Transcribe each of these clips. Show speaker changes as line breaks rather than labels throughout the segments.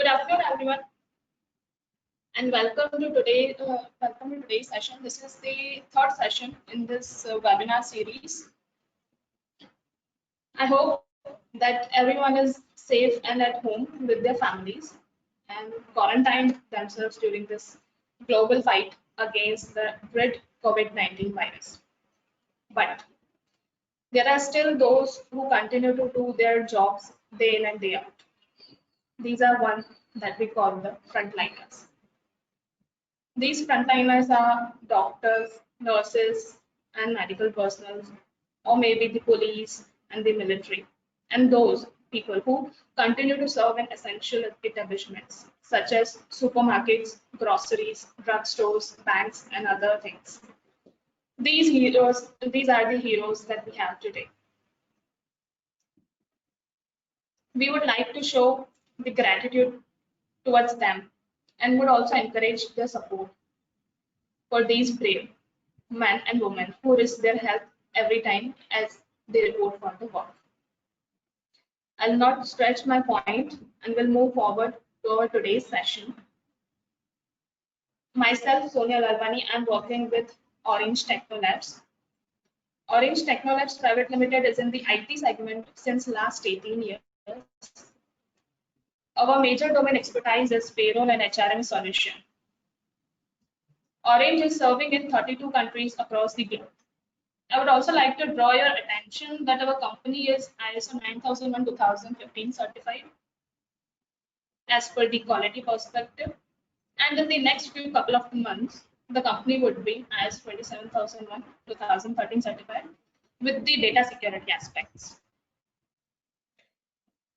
Good afternoon, everyone, and welcome to today's session. This is the third session in this webinar series. I hope that everyone is safe and at home with their families and quarantined themselves during this global fight against the dread COVID-19 virus. But there are still those who continue to do their jobs day in and day out. These are one that we call the frontliners. These frontliners are doctors, nurses, and medical personnel, or maybe the police and the military, and those people who continue to serve in essential establishments such as supermarkets, groceries, drugstores, banks, and other things. These are the heroes that we have today. We would like to show the gratitude towards them and would also encourage their support for these brave men and women who risk their health every time as they report for the work. I'll not stretch my point and will move forward to our today's session. Myself, Sonia Lalwani, I'm working with Orange Technolabs. Orange Technolabs Private Limited is in the IT segment since last 18 years. Our major domain expertise is payroll and HRM solution. Orange is serving in 32 countries across the globe. I would also like to draw your attention that our company is ISO 9001:2015 certified as per the quality perspective. And in the next few couple of months, the company would be ISO 27001:2013 certified with the data security aspects.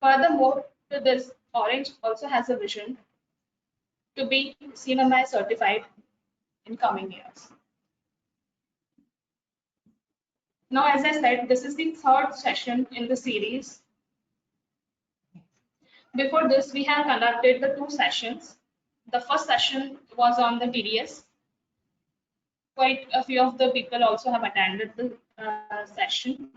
Furthermore, to this, Orange also has a vision to be CMMI certified in coming years. Now, as I said, this is the third session in the series. Before this, we have conducted the two sessions. The first session was on the TDS. Quite a few of the people also have attended the session.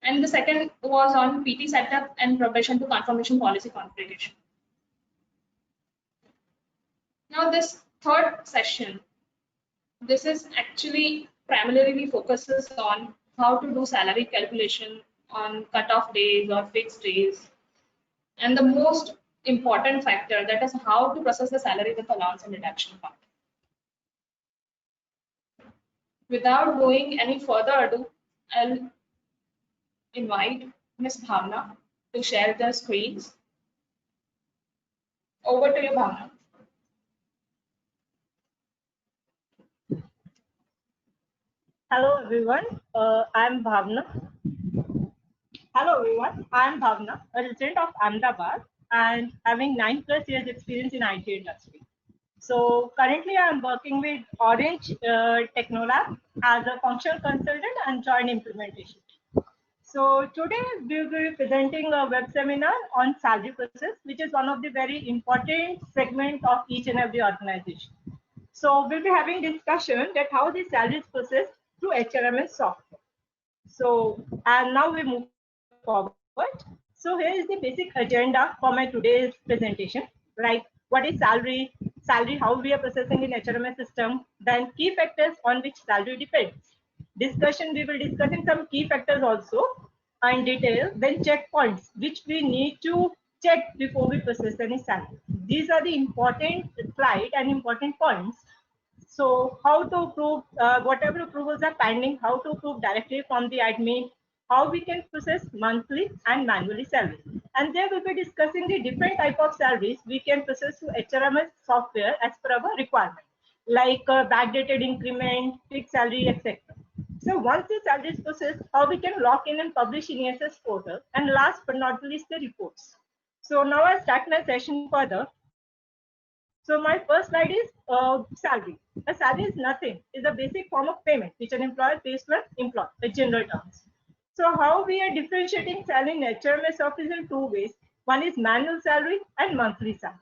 And the second was on PT setup and probation to confirmation policy configuration. Now this third session, this is actually primarily focuses on how to do salary calculation on cutoff days or fixed days. And the most important factor, that is how to process the salary with allowance and deduction part. Without going any further ado, I'll invite Ms. Bhavna to share the screens. Over to you, Bhavna.
Hello everyone, I'm Bhavna. Hello everyone, I'm Bhavna, a resident of Ahmedabad and having 9+ years experience in IT industry. So currently I'm working with Orange Technolab as a functional consultant and joint implementation. So today we will be presenting a web seminar on salary process, which is one of the very important segment of each and every organization. So we'll be having discussion that how the salary is processed through HRMS software. So, and now we move forward. So here is the basic agenda for my today's presentation, right? What is salary, how we are processing in HRMS system, then key factors on which salary depends. Discussion, we will discussing some key factors also in detail, then checkpoints, which we need to check before we process any salary. These are the important slide and important points. So how to prove whatever approvals are pending, how to prove directly from the admin, how we can process monthly and manually salary. And there we'll be discussing the different type of salaries we can process through HRMS software as per our requirement, like backdated increment, fixed salary, etc. So once the salary is processed, how we can lock in and publish in ESS portal, and last but not least, the reports. So now I'll start my session further. So my first slide is salary. A salary is nothing, is a basic form of payment which an employer pays to an employee, in general terms. So how we are differentiating salary in HRMS office in two ways. One is manual salary and monthly salary.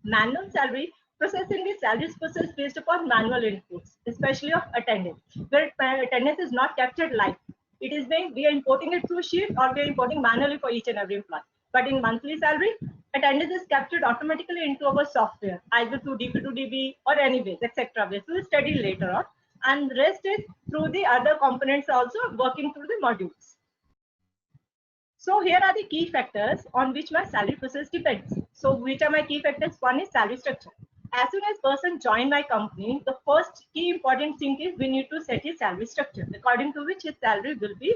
Manual salary, processing the salaries processed based upon manual inputs, especially of attendance, where attendance is not captured live. It is being, we are importing it through sheet or we are importing manually for each and every employee. But in monthly salary, attendance is captured automatically into our software, either through DB2DB or anyways, etc. We'll study later on. And the rest is through the other components also working through the modules. So here are the key factors on which my salary process depends. So which are my key factors? One is salary structure. As soon as person join my company, the first key important thing is we need to set his salary structure, according to which his salary will be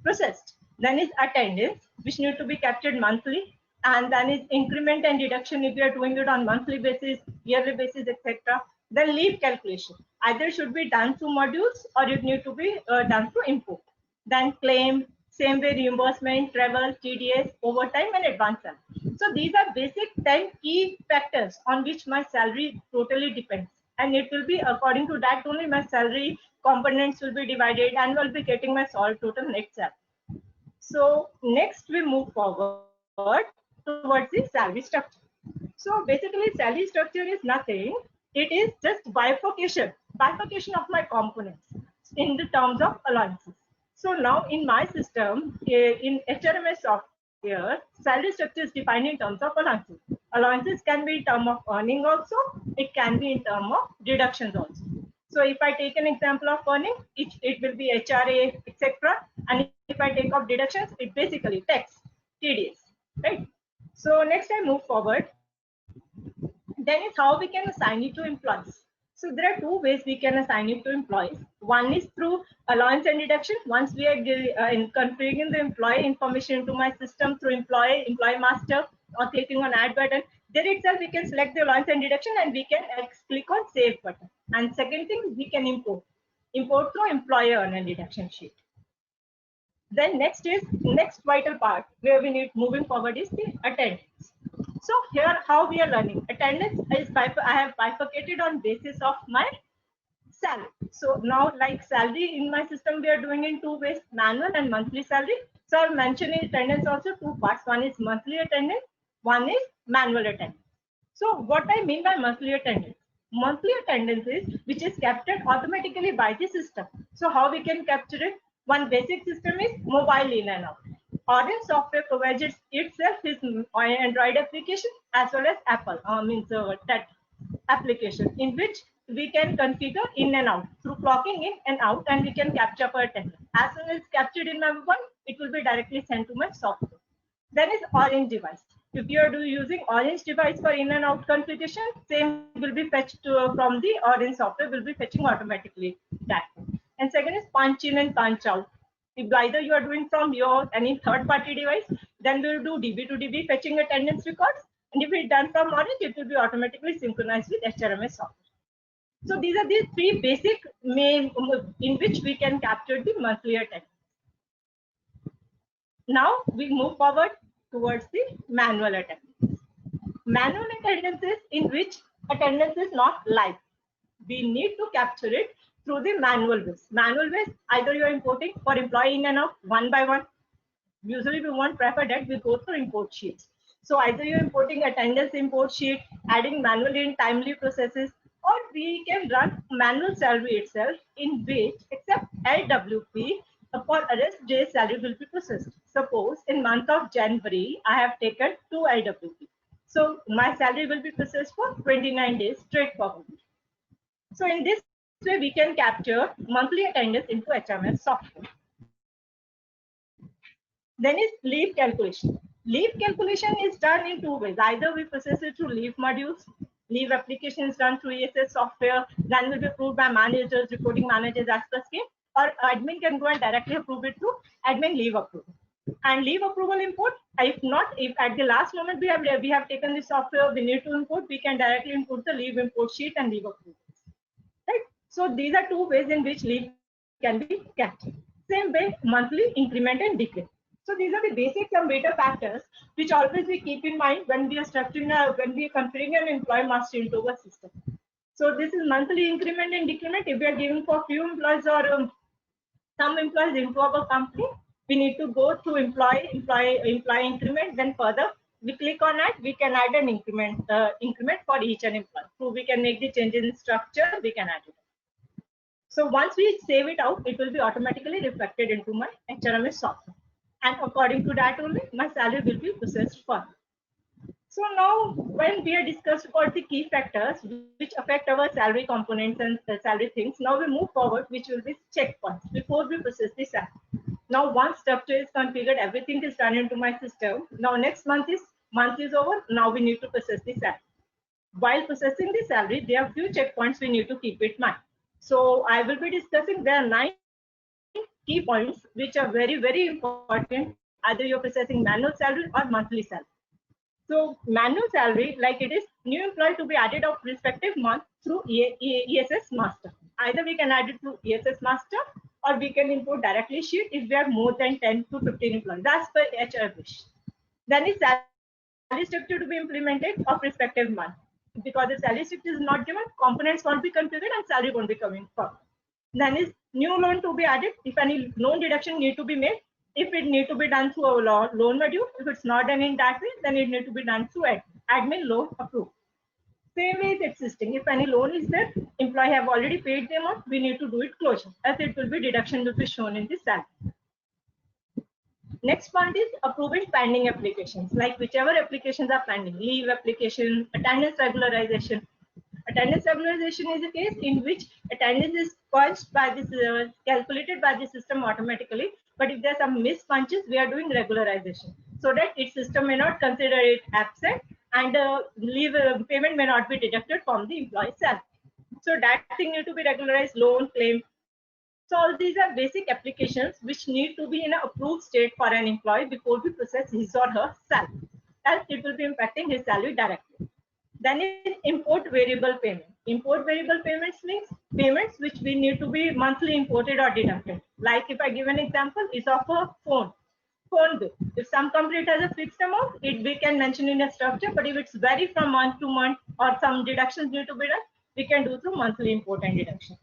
processed. Then is attendance, which need to be captured monthly, and then is increment and deduction if we are doing it on monthly basis, yearly basis, etc. Then leave calculation, either should be done through modules or it need to be done through import. Then claim, same way reimbursement, travel, TDS, overtime, and advance salary. So these are basic 10 key factors on which my salary totally depends. And it will be according to that only my salary components will be divided and will be getting my total net salary. So next we move forward towards the salary structure. So basically salary structure is nothing. It is just bifurcation of my components in the terms of allowances. So now in my system, in HRMS software, salary structure is defined in terms of allowances. Allowances can be in terms of earning also. It can be in terms of deductions also. So if I take an example of earning, it will be HRA, etc. And if I take off deductions, it basically tax, TDS, right? So next I move forward. Then is how we can assign it to employees. So there are two ways we can assign it to employees. One is through allowance and deduction. Once we are configuring the employee information into my system through employee master or clicking on add button, there itself we can select the allowance and deduction and we can click on save button. And second thing, we can import through employee earn and deduction sheet. Then next vital part where we need moving forward is the attendance. So here how we are learning. Attendance is I have bifurcated on basis of my salary. So now like salary in my system we are doing in two ways, manual and monthly salary. So I've mentioned in attendance also two parts. One is monthly attendance, one is manual attendance. So what I mean by monthly attendance? Monthly attendance is which is captured automatically by the system. So how we can capture it? One basic system is mobile in and out. Orange software provides itself his Android application as well as Apple means that application in which we can configure in and out through clocking in and out, and we can capture per attendance. As soon as it's captured in my mobile, it will be directly sent to my software. Then is Orange device. If you are using Orange device for in and out configuration, same will be fetched from the Orange software, will be fetching automatically that. And second is punch in and punch out. If either you are doing from your any third party device, then we'll do DB2DB fetching attendance records. And if it's done from Orange, it will be automatically synchronized with HRMS software. So these are the three basic main in which we can capture the monthly attendance. Now we move forward towards the manual attendance. Manual attendance is in which attendance is not live. We need to capture it through the manual ways. Manual ways, either you are importing for employee in and out one by one. Usually we won't prefer that, we go through import sheets. So either you're importing attendance import sheet, adding manually in timely processes, or we can run manual salary itself in which except LWP for arrest day salary will be processed. Suppose in month of January, I have taken 2 LWP. So my salary will be processed for 29 days straightforward. So in this way, we can capture monthly attendance into HRMS software. Then is leave calculation. Leave calculation is done in two ways. Either we process it through leave modules. Leave application is done through ESS software. Then will be approved by managers, reporting managers as per scheme. Or admin can go and directly approve it through admin leave approval. And leave approval import. If not, if at the last moment we have taken the software, we need to import, we can directly import the leave import sheet and leave approval. Right. So these are two ways in which leave can be captured. Same way, monthly increment and decrement. So these are the basic some beta factors which always we keep in mind when we are structuring when we are configuring an employee master into our system. So this is monthly increment and decrement. If we are giving for few employees or some employees into our company, we need to go to employee increment. Then further we click on that, we can add an increment for each and employee. So we can make the changes in structure, we can add it. So once we save it out, it will be automatically reflected into my HRMS software. and according to that only my salary will be processed for. So now when we have discussed about the key factors which affect our salary components and salary things, now we move forward, which will be checkpoints before we process the salary. Now once structure is configured, everything is done into my system. Now next month is over. Now we need to process the salary. While processing the salary, there are few checkpoints we need to keep in mind. So I will be discussing there are 9 key points which are very, very important. Either you're processing manual salary or monthly salary. So manual salary, like it is new employee to be added of respective month through ESS master. Either we can add it through ESS master or we can import directly sheet if we have more than 10 to 15 employees. That's per HR wish. Then is salary structure to be implemented of respective month. Because the salary structure is not given, components won't be configured and salary won't be coming forward. Then is new loan to be added. If any loan deduction need to be made, if it need to be done through our loan module, if it's not done in that way, then it need to be done through admin loan approved. Same way is existing. If any loan is there, employee have already paid the amount, we need to do it closure, as it will be deduction will be shown in the salary. Next point is approving pending applications, like whichever applications are pending, leave application, attendance regularization. Attendance regularization is a case in which attendance is punched by this, calculated by the system automatically. But if there are some missed punches, we are doing regularization so that its system may not consider it absent and leave payment may not be deducted from the employee's salary. So that thing need to be regularized, loan claim. So all these are basic applications which need to be in an approved state for an employee before we process his or her salary, else it will be impacting his salary directly. Then is import variable payment. Import variable payments means payments which we need to be monthly imported or deducted. Like if I give an example, is of a phone bill. If some company has a fixed amount, we can mention in a structure, but if it's vary from month to month or some deductions need to be done, we can do through monthly import and deduction.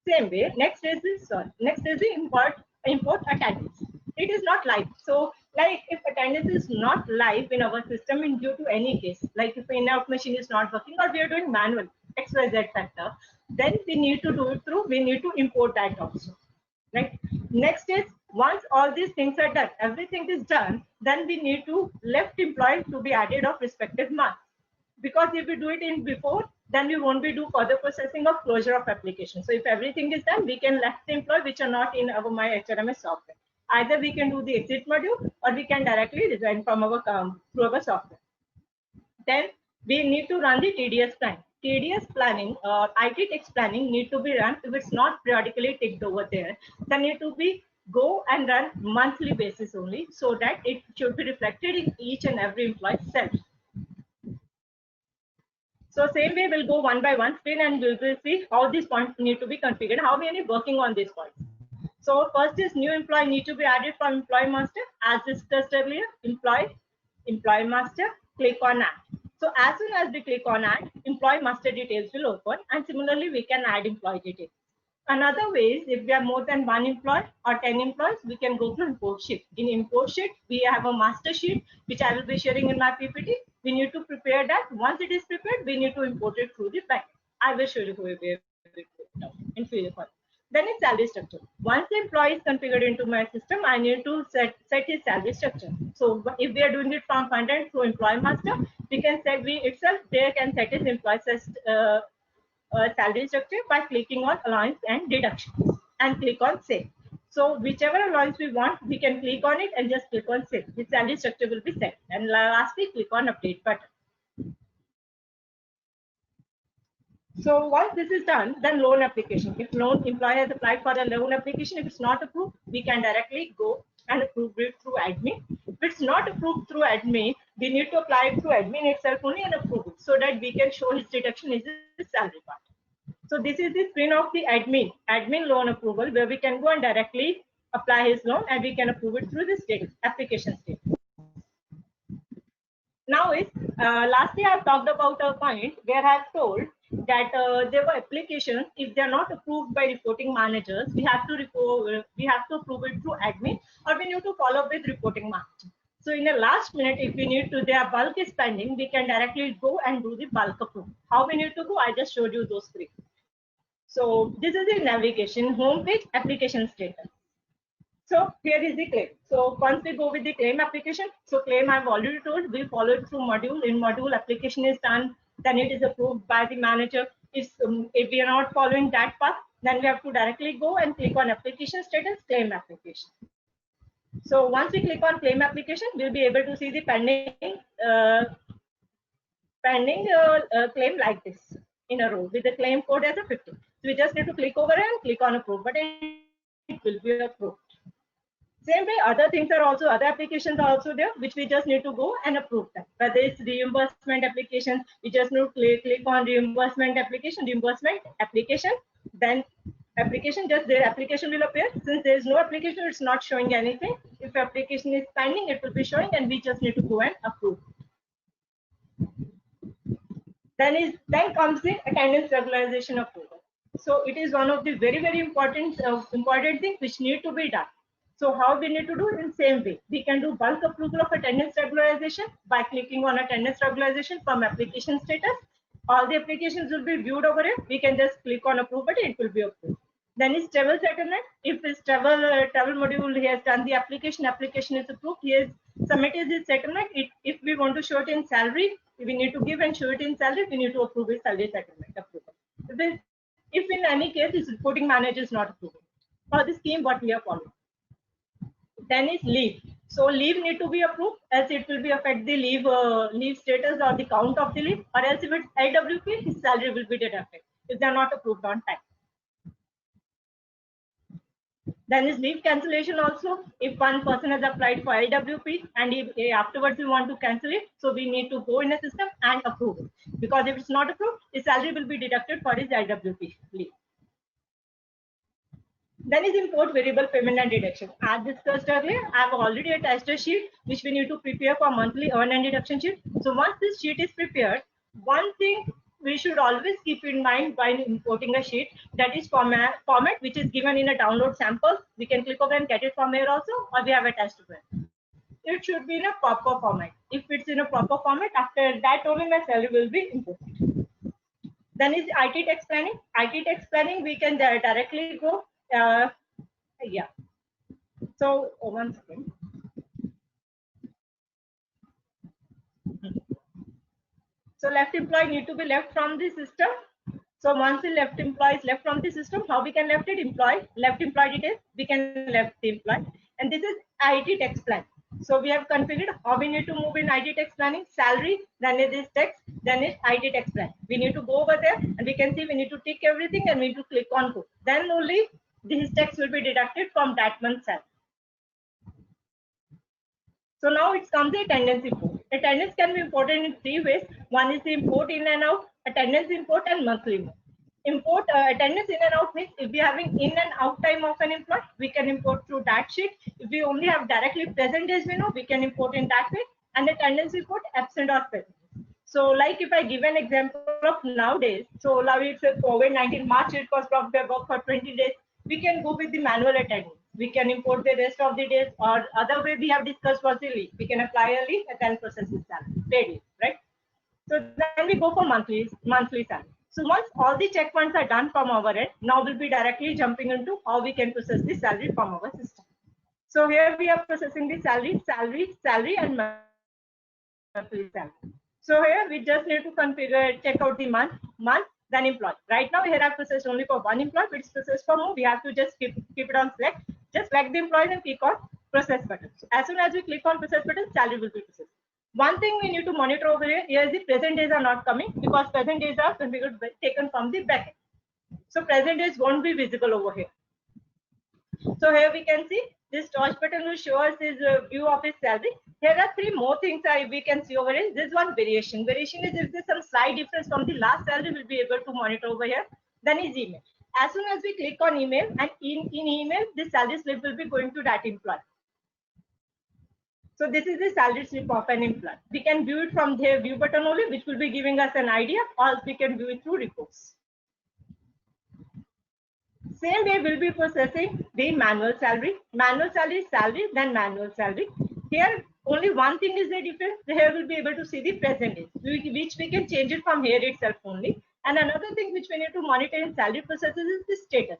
Same way, next is the import attendance. It is not live. So like if attendance is not live in our system in due to any case, like if in-out machine is not working or we are doing manual XYZ factor, then we need to do it through, we need to import that also. Right. Next is once all these things are done, everything is done, then we need to left employee to be added of respective month. Because if we do it in before, then we won't be do further processing of closure of application. So if everything is done, we can left the employee which are not in our My HRMS software. Either we can do the exit module or we can directly resign from our through our software. Then we need to run the TDS plan. TDS planning, IT text planning need to be run. If it's not periodically ticked over there, then need to be go and run monthly basis only, so that it should be reflected in each and every employee's salary. So same way we'll go one by one screen and we'll see how these points need to be configured, how we are working on these points. So first is new employee need to be added from employee master. As discussed earlier, employee master, click on add. So as soon as we click on add, employee master details will open, and similarly we can add employee details. Another way is if we have more than 1 employee or 10 employees, we can go to import sheet. In import sheet, we have a master sheet, which I will be sharing in my PPT. We need to prepare that. Once it is prepared, we need to import it through the backend. I will show you where we in future. Then it's salary structure. Once the employee is configured into my system, I need to set his salary structure. So if we are doing it from front end through employee master, we can set there can set his employee salary structure by clicking on allowance and deductions and click on save. So whichever allowance we want, we can click on it and just click on save. The salary structure will be set. And lastly, click on update button. So once this is done, then loan application. If loan employee has applied for a loan application, if it's not approved, we can directly go and approve it through admin. If it's not approved through admin, we need to apply it through admin itself only and approve it so that we can show his deduction is his salary part. So this is the screen of the admin loan approval, where we can go and directly apply his loan and we can approve it through the application state. Now is lastly I've talked about a point where I've told that there were applications, if they're not approved by reporting managers, we have to approve it through admin, or we need to follow with reporting manager. So in the last minute, if we need to, their bulk is pending, we can directly go and do the bulk approval. How we need to go? I just showed you those three. So this is the navigation, home page, application status. So here is the claim. So once we go with the claim application, so claim I've already told, we follow it through module. In module, application is done, then it is approved by the manager. If we are not following that path, then we have to directly go and click on application status, claim application. So once we click on claim application, we'll be able to see the claim like this in a row with the claim code as a 50. So we just need to click over and click on approve, but it will be approved. Same way, other things are also, other applications are also there, which we just need to go and approve them. Whether it's reimbursement application, we just need to click on reimbursement application, then application, just their application will appear. Since there is no application, it's not showing anything. If application is pending, it will be showing, and we just need to go and approve. Then comes the attendance regularization approval. So it is one of the very important things which need to be done. So how we need to do it in same way. We can do bulk approval of attendance regularization by clicking on attendance regularization from application status. All the applications will be viewed over here. We can just click on approve button, it will be approved. Then is travel settlement. If this travel module, he has done the application is approved, he has submitted his settlement. If we want to show it in salary, we need to give and show it in salary, we need to approve his salary settlement approval. If in any case his reporting manager is not approving, for the scheme what we are following. Then is leave. So leave need to be approved, as it will be affect the leave status or the count of the leave, or else if it's IWP, his salary will be deducted if they are not approved on time. Then is leave cancellation also. If one person has applied for LWP and if afterwards we want to cancel it, so we need to go in the system and approve it. Because if it's not approved, his salary will be deducted for his LWP leave. Then is import variable payment and deduction. As discussed earlier, I have already attached a sheet which we need to prepare for monthly earn and deduction sheet. So once this sheet is prepared, one thing we should always keep in mind while importing a sheet, that is format which is given in a download sample. We can click over and get it from here also, or we have attached to it. It should be in a proper format. If it's in a proper format, after that only my salary will be imported. Then is IT tax planning. IT tax planning, we can directly go. Yeah. So one second. So left employee need to be left from the system. So once the left employee is left from the system, how we can left it? Left employee details, we can left the employee. And this is IT tax plan. So we have configured how we need to move in IT tax planning, salary, then it is tax, then it's IT tax plan. We need to go over there and we can see we need to tick everything and we need to click on go. Then only this tax will be deducted from that month's salary. So now it comes the attendance import. Attendance can be imported in three ways. One is the import in and out, attendance import, and monthly import. Attendance in and out means if we are having in and out time of an employee, we can import through that sheet. If we only have directly present days, we can import in that way. And attendance import absent or present. So like if I give an example of nowadays, so now it's a COVID-19, March it was probably about for 20 days, we can go with the manual attendance. We can import the rest of the days, or other way we have discussed was the leave. We can apply a leave and then process the salary, paid leave, right? So then we go for monthly salary. So once all the checkpoints are done from our end, now we'll be directly jumping into how we can process the salary from our system. So here we are processing the salary, and monthly salary. So here we just need to configure, check out the month, then employee. Right now here I've processed only for one employee, but it's processed for more. We have to just keep it on select. Just select the employees and click on process button. So as soon as we click on process button, salary will be processed. One thing we need to monitor over here is the present days are not coming because present days are configured taken from the backend. So present days won't be visible over here. So here we can see this torch button will show us his view of his salary. Here are three more things we can see over here. This one variation. Variation is if there's some slight difference from the last salary, we'll be able to monitor over here. Then is email. As soon as we click on email, and in email, the salary slip will be going to that employee. So this is the salary slip of an employee. We can view it from the view button only, which will be giving us an idea, or we can view it through reports. Same way we'll be processing the manual salary. Manual salary is salary, then manual salary. Here only one thing is the difference. Here we'll be able to see the present days, which we can change it from here itself only. And another thing which we need to monitor in salary processes is the status.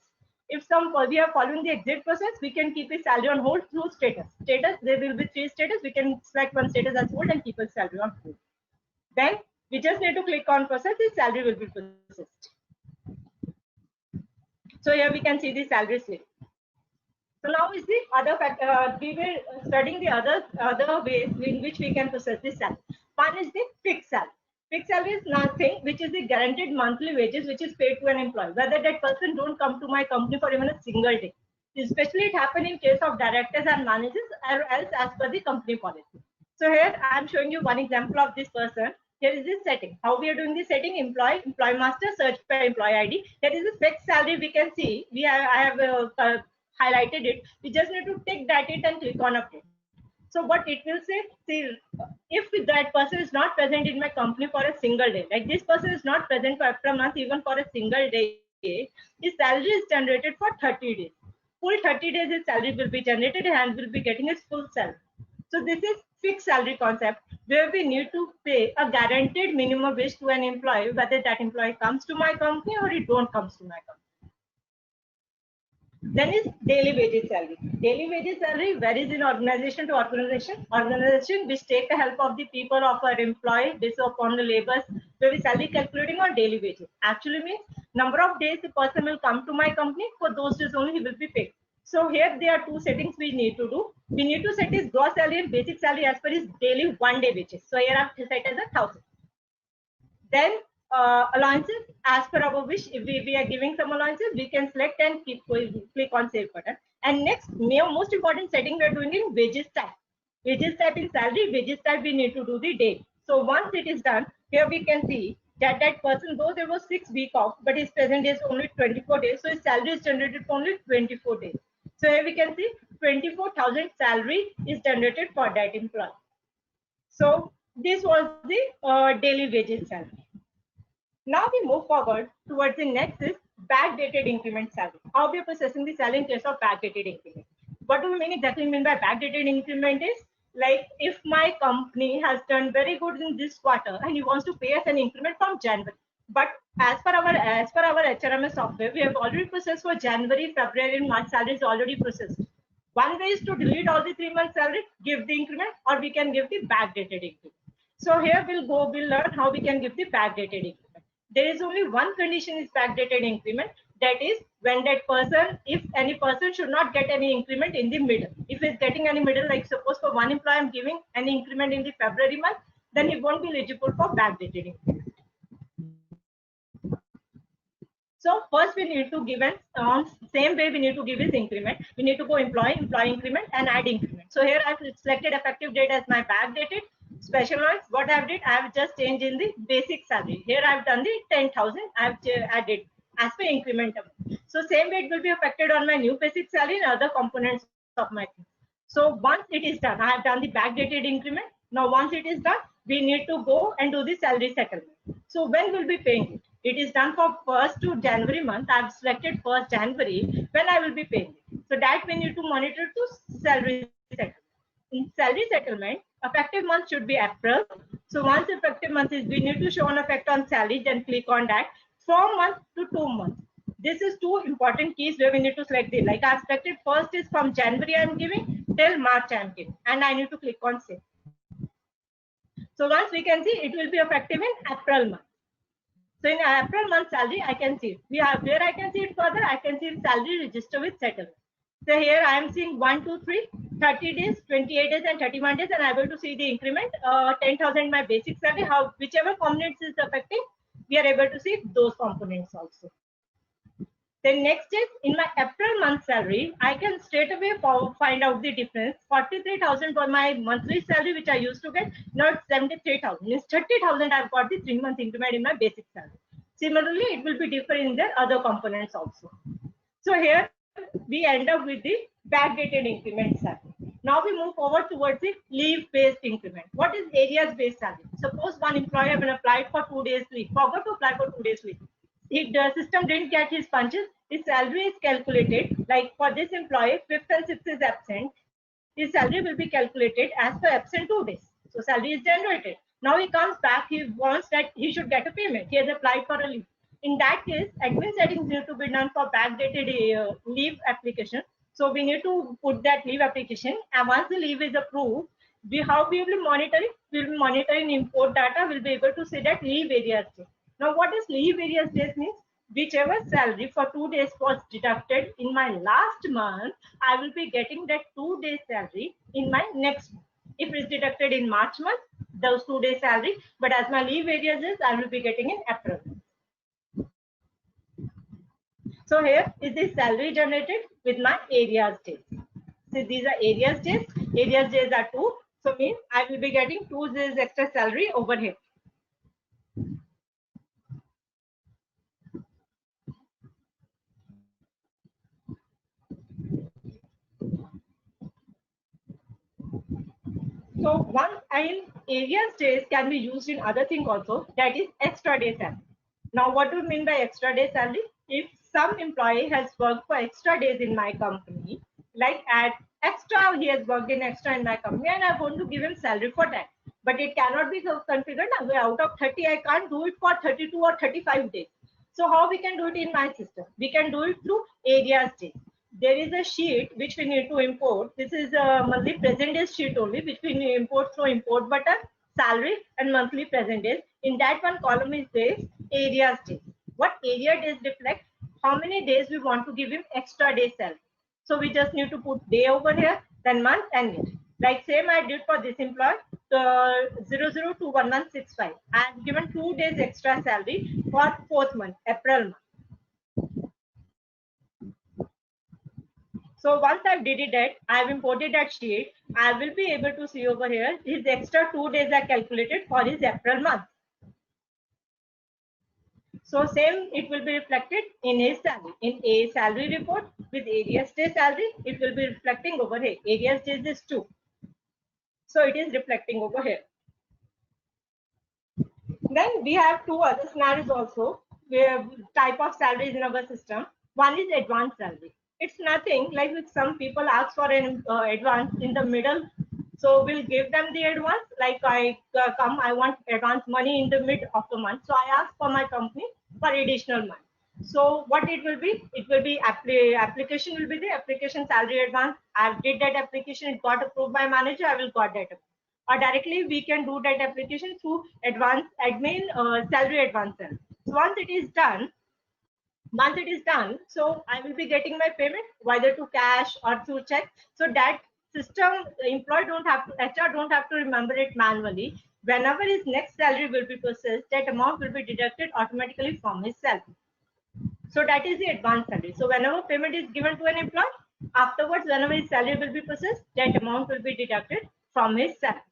If we are following the exit process, we can keep his salary on hold through status. There will be 3 status. We can select one status as hold and keep his salary on hold. Then we just need to click on process. His salary will be processed. So here we can see the salary slip. So now is the other factor. We were studying the other ways in which we can process this salary. One is the fixed salary. Fixed salary is nothing which is the guaranteed monthly wages which is paid to an employee, whether that person don't come to my company for even a single day. Especially it happen in case of directors and managers, or else as per the company policy. So here I am showing you one example of this person. Here is this setting. How we are doing the setting: employee master, search for employee ID. Here is the fixed salary. We can see I have highlighted it. We just need to tick that it and click on update. So what it will say, see, if that person is not present in my company for a single day, like this person is not present for after a month even for a single day, his salary is generated for 30 days. Full 30 days his salary will be generated and will be getting his full salary. So this is fixed salary concept where we need to pay a guaranteed minimum wage to an employee, whether that employee comes to my company or it don't comes to my company. Then is daily wages salary. Daily wages salary varies in organization to organization. Organization which take the help of the people of our employee based upon the labors, where we salary calculating on daily wages. Actually means number of days the person will come to my company, for those days only he will be paid. So here there are 2 settings we need to do. We need to set his gross salary and basic salary as per his daily 1 day wages. So here I have set as 1,000. Then allowances, as per our wish, if we are giving some allowances, we can select and click on save button. And next, most important setting we are doing in wages type. Wages type in salary, wages type we need to do the date. So once it is done, here we can see that that person, though there was 6 weeks off, but his present days only 24 days, so his salary is generated for only 24 days. So here we can see 24,000 salary is generated for that employee. So this was the daily wages salary. Now we move forward towards the next is backdated increment salary. How we are processing the salary in case of backdated increment. What do we exactly mean by backdated increment is, like if my company has done very good in this quarter and he wants to pay us an increment from January. But as per our HRMS software, we have already processed for January, February, and March salary is already processed. One way is to delete all the 3 months salary, give the increment, or we can give the backdated increment. So here we'll learn how we can give the backdated increment. There is only one condition is backdated increment. That is when that person, if any person should not get any increment in the middle. If he's getting any middle, like suppose for one employee I'm giving any increment in the February month, then he won't be eligible for backdated increment. So first we need to give an same way we need to give his increment. We need to go employee increment and add increment. So here I've selected effective date as my backdated. Special ones, what I've did, I've just changed in the basic salary. Here I've done the 10,000. I've added as per increment amount. So same way it will be affected on my new basic salary and other components of my thing. So once it is done, I have done the backdated increment. Now once it is done, we need to go and do the salary settlement. So when will be paying it? It is done for 1st to January month. I've selected 1st January when I will be paying it. So that we need to monitor to salary settlement. In salary settlement, effective month should be April. So once effective month is, we need to show an effect on salary, then click on that from month to 2 months. This is 2 important keys where we need to select it. Like I've selected first is from January I'm giving till March I'm giving, and I need to click on save. So once we can see, it will be effective in April month. So in April month salary, I can see it. Where I can see it further, I can see salary register with settlement. So here I am seeing 1, 2, 3, 30 days, 28 days, and 31 days, and I'm able to see the increment. 10,000 my basic salary. Whichever components is affecting, we are able to see those components also. Then next is in my April month salary, I can straight away find out the difference. 43,000 for my monthly salary, which I used to get. Now it's 73,000. Means 30,000 I've got the 3 month increment in my basic salary. Similarly, it will be different in their other components also. So here we end up with the backdated increment salary. Now we move forward towards the leave-based increment. What is areas-based salary? Suppose one employee has been applied for 2 days leave, forgot to apply for 2 days leave. If the system didn't get his punches, his salary is calculated. Like for this employee, 5th and 6th is absent. His salary will be calculated as per absent 2 days. So salary is generated. Now he comes back, he wants that he should get a payment. He has applied for a leave. In that case, admin settings need to be done for backdated leave application. So we need to put that leave application, and once the leave is approved, how we will be monitoring? We will be monitoring import data. We'll be able to see that leave areas days. Now, what is leave areas days means? Whichever salary for 2 days was deducted in my last month, I will be getting that 2 days salary in my next month. If it's deducted in March month, those 2 days salary, but as my leave areas is, I will be getting in April. So here is the salary generated with my areas days. So these are areas days. Areas days are 2. So means I will be getting 2 days extra salary over here. So one and areas days can be used in other thing also, that is extra day salary. Now what do you mean by extra day salary? If some employee has worked for extra days in my company, like at extra, he has worked in extra in my company and I want to give him salary for that. But it cannot be so configured. Out of 30, I can't do it for 32 or 35 days. So how we can do it in my system? We can do it through areas days. There is a sheet which we need to import. This is a monthly present days sheet only, which we import through import button, salary and monthly present days. In that one column is this areas days. What area days reflect? How many days we want to give him extra day salary. So we just need to put day over here, then month and year. Like same I did for this employee, 00 to 1165. I have given 2 days extra salary for 4th month, April month. So once I've did it, I've imported that sheet. I will be able to see over here his extra 2 days are calculated for his April month. So same, it will be reflected in his salary. In a salary report with areas day salary, it will be reflecting over here. Areas days is 2. So it is reflecting over here. Then we have 2 other scenarios also, where type of salaries in our system. One is advance salary. It's nothing like with some people ask for an advance in the middle. So we'll give them the advance. Like I want advance money in the mid of the month. So I ask for my company for additional money. So what it will be? It will be application will be the application salary advance. I did that application. It got approved by manager. I will got that. Or directly we can do that application through advance admin salary advance. So once it is done, so I will be getting my payment whether to cash or through check. So that system employee don't have to HR don't have to remember it manually. Whenever his next salary will be processed, that amount will be deducted automatically from his salary. So that is the advance salary. So whenever payment is given to an employee, afterwards whenever his salary will be processed, that amount will be deducted from his salary.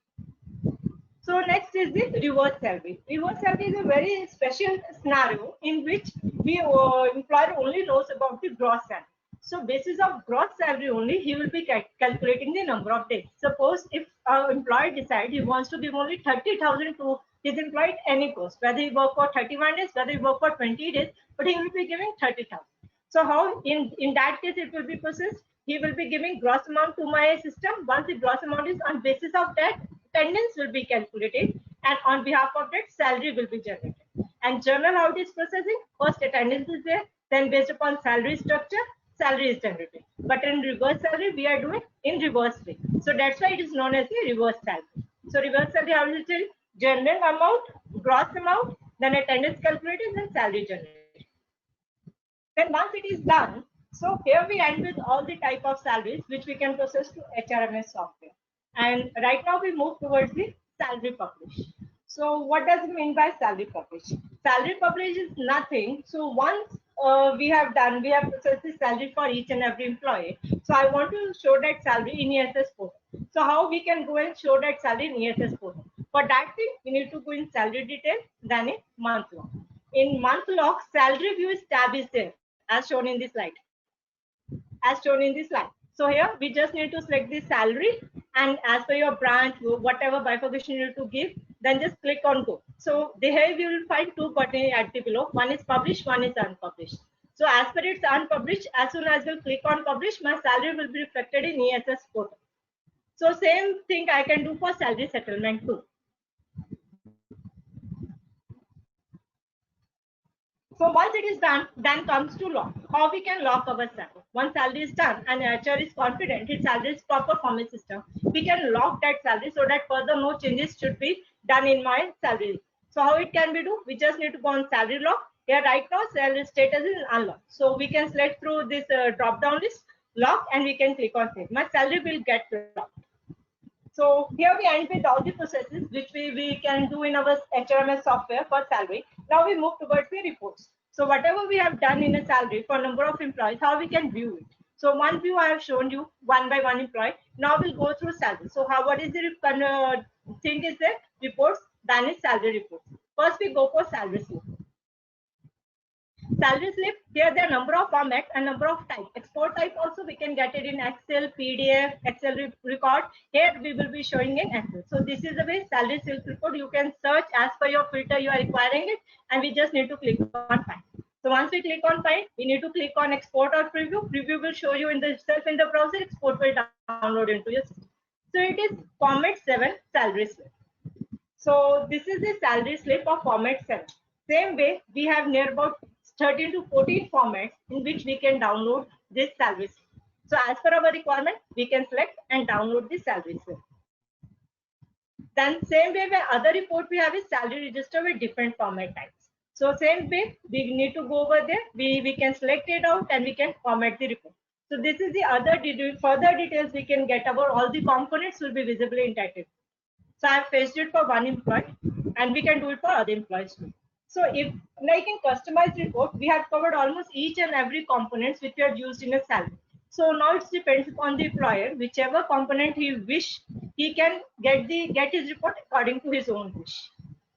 So next is the reverse salary. Reverse salary is a very special scenario in which we employer only knows about the gross salary. So basis of gross salary only, he will be calculating the number of days. Suppose if our employer decides he wants to give only 30,000 to his employee at any cost, whether he work for 31 days, whether he work for 20 days, but he will be giving 30,000. So how in that case it will be processed? He will be giving gross amount to my system. Once the gross amount is on basis of that, attendance will be calculated, and on behalf of that, salary will be generated. And journal how it is processing? First attendance is there, then based upon salary structure, salary is generated. But in reverse salary, we are doing in reverse way. So that's why it is known as the reverse salary. So reverse salary, how will it tell? Journal amount, gross amount, then attendance calculated, then salary generated. Then once it is done, so here we end with all the type of salaries which we can process to HRMS software. And right now we move towards the salary publish. So what does it mean by salary publish? Salary publish is nothing. So once we have processed the salary for each and every employee. So I want to show that salary in ESS portal. So how we can go and show that salary in ESS portal? For that thing, we need to go in salary detail, then in month log. In month log, salary view tab is there as shown in this slide. As shown in this slide. So here we just need to select the salary, and as per your branch, whatever bifurcation you need to give, then just click on go. So here we will find 2 buttons at the below. One is published, one is unpublished. So as per it's unpublished, as soon as we click on publish, my salary will be reflected in ESS portal. So same thing I can do for salary settlement too. So once it is done, then comes to lock. How we can lock our salary? Once salary is done and HR is confident its salary is proper from a system, we can lock that salary so that further no changes should be done in my salary. So how it can be do? We just need to go on salary lock. Here right now salary status is unlocked. So we can select through this drop down list lock and we can click on save. My salary will get locked. So here we end with all the processes which we can do in our HRMS software for salary. Now we move towards the reports. So whatever we have done in a salary for number of employees, how we can view it. So one view I have shown you one by one employee. Now we'll go through salary. So what is the thing is the reports, then is salary reports. First we go for salary slip. Salary slip, here there are number of formats and number of type. Export type also we can get it in Excel, PDF, Excel record. Here we will be showing in Excel. So this is the way salary slip report. You can search as per your filter you are requiring it, and we just need to click on find. So once we click on find, we need to click on export or preview. Preview will show you in the itself in the browser. Export will download into your system. So it is format 7 salary slip. So this is the salary slip of format 7. Same way, we have near about 13 to 14 formats in which we can download this salary slip. So as per our requirement, we can select and download the salary slip. Then same way, where other report we have is salary register with different format types. So same way, we need to go over there. We can select it out and we can format the report. So this is the other further details we can get about all the components will be visible in that report. So I have fetched it for one employee and we can do it for other employees too. So if like in customized report, we have covered almost each and every components which we have used in a salary. So now it depends upon the employer, whichever component he wish, he can get his report according to his own wish.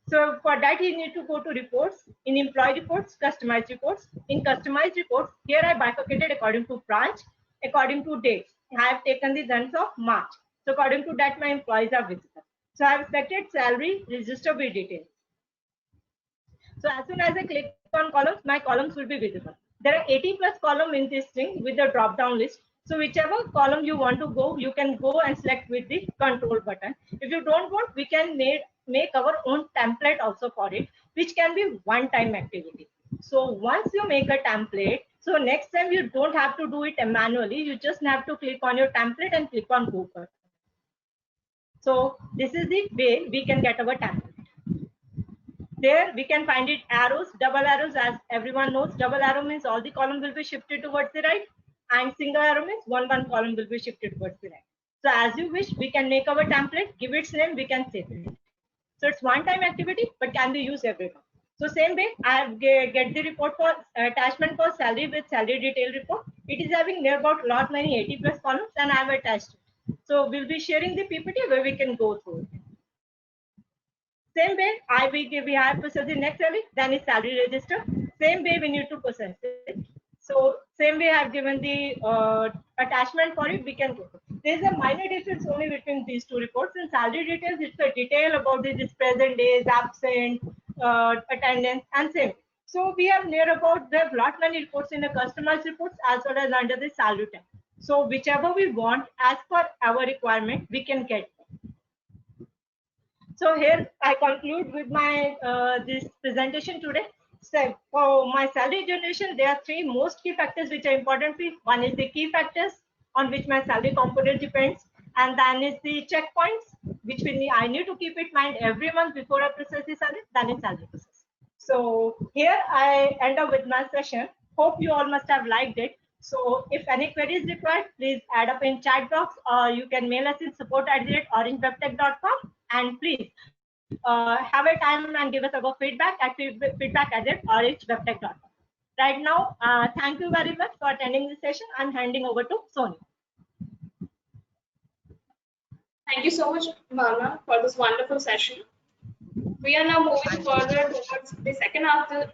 So for that, he need to go to reports, in employee reports, customized reports. In customized reports, here I bifurcated according to branch, according to dates. I have taken the month of March. So according to that, my employees are visible. So I have selected salary, register with details. So as soon as I click on columns, my columns will be visible. There are 80 plus columns in this thing with the drop down list. So whichever column you want to go, you can go and select with the control button. If you don't want, we can make our own template also for it, which can be one-time activity. So once you make a template, so next time you don't have to do it manually. You just have to click on your template and click on go button. So this is the way we can get our template. There we can find it arrows, double arrows, as everyone knows. Double arrow means all the column will be shifted towards the right, and single arrow means one column will be shifted towards the right. So as you wish, we can make our template, give its name, we can save it. So it's one-time activity, but can be used everywhere. So same way, I have get the report for attachment for salary with salary detail report. It is having near about lot many 80 plus columns, and I have attached it. So we'll be sharing the PPT where we can go through it. Same way, we have processed the next salary, then is salary register. Same way we need to process it. So same way I have given the attachment for it, we can go. There's a minor difference only between these two reports. In salary details, it's a detail about this present days, absent, attendance, and same. So we have near about the lot many reports in the customized reports as well as under the salary tab. So whichever we want as per our requirement, we can get. So here I conclude with my this presentation today. So for my salary generation, there are three most key factors which are important. One is the key factors on which my salary component depends, and then is the checkpoints which I need to keep in mind every month before I process the salary. Then is salary process. So here I end up with my session. Hope you all must have liked it. So if any queries required, please add up in chat box, or you can mail us in support@orangewebtech.com. And please have a time and give us our feedback at orangewebtech.com. Right now, thank you very much for attending this session. I'm handing over to Sonia.
Thank you so much, Bhavna, for this wonderful session. We are now moving further towards the second half of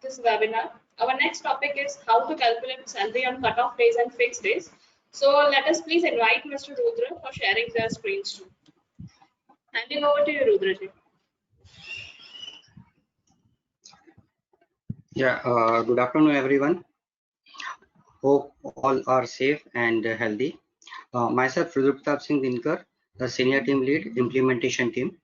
this webinar. Our next topic is how to calculate salary on cutoff days and fixed days. So let us please invite Mr. Rudra for sharing their screens too. Handing over to you, Rudra ji.
Yeah, good afternoon, everyone. Hope all are safe and healthy. Myself, Rudra Pratap Singh Dinkar, the Senior Team Lead, Implementation Team.